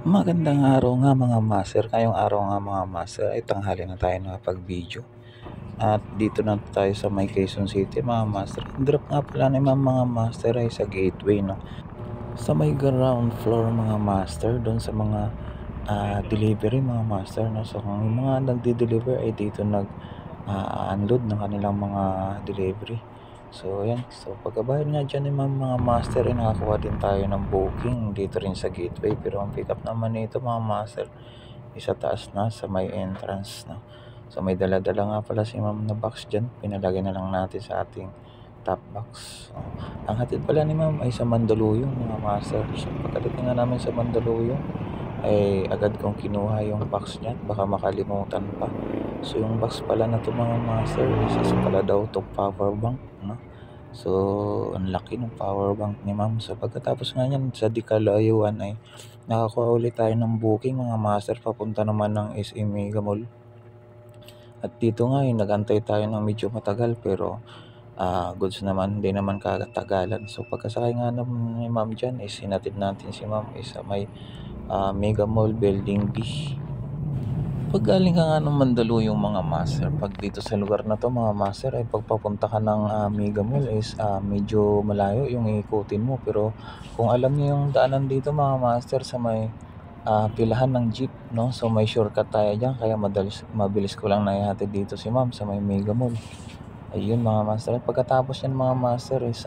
Magandang araw nga mga master, ngayong araw nga mga master ay tanghali na tayo nakapag-video. At dito na tayo sa may Quezon City mga master. Ang drop nga pala ni mga master ay sa gateway, no? Sa may ground floor mga master, doon sa mga delivery mga master, no? So kung yung mga nagde-deliver ay dito unload ng kanilang mga delivery. So yan, so pagkabayad nga dyan ng mga master ay nakakuha din tayo ng booking dito rin sa gateway. Pero ang pick up naman nito mga master, isa taas na sa may entrance, no? So may dala-dala nga pala si ma'am na box dyan, pinalagay na lang natin sa ating top box. So, ang hatid pala ni ma'am ay sa Mandaluyong mga master. So pagkadating nga namin sa Mandaluyong ay agad kong kinuha yung box niya, baka makalimutan pa. So yung box pala na to mga master, isa pala daw to power bank, no? So ang laki ng power bank ni ma'am. So pagkatapos nga niyan sa di kalayuan ay nakakuha ulit tayo ng booking mga master, papunta naman ng SM Mega Mall. At dito nga nagantay tayo ng medyo matagal, pero goods naman, hindi naman katagalan. So pagkasakay nga naman ni ma'am dyan is sinatid natin si ma'am sa may Mega Mall Building B. Pag galing ka nga ng Mandaluyong mga master, pag dito sa lugar na to mga master ay pagpapunta ka ng Mega Mall is medyo malayo yung iikutin mo. Pero kung alam niyo yung daanan dito mga master sa may pilahan ng jeep, no? So may shortcut tayo dyan, kaya mabilis ko lang naihatid dito si ma'am sa may Mega Mall. Ayun mga master, at pagkatapos yan mga master is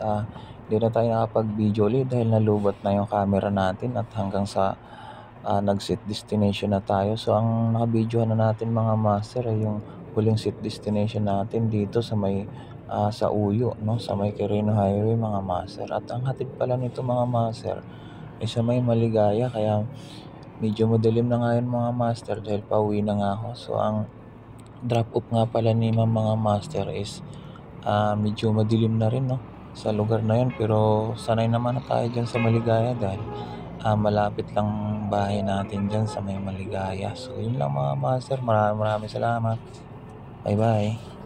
di na tayo nakapag-video ulit dahil nalubat na yung camera natin at hanggang sa nag-set destination na tayo. So ang naka-video na natin mga master ay yung huling set destination natin dito sa may sa Uyo, no? Sa may Quirino Highway mga master. At ang hatid pala nito mga master ay sa may Maligaya, kaya medyo madilim na ngayon mga master dahil pauwi na nga ako. So ang drop off nga pala ni mga master is medyo madilim na rin, no, sa lugar na yun. Pero sanay naman na tayo dyan sa Maligaya dahil malapit lang bahay natin dyan sa may Maligaya. So yun lang mga master, maraming salamat. Bye bye.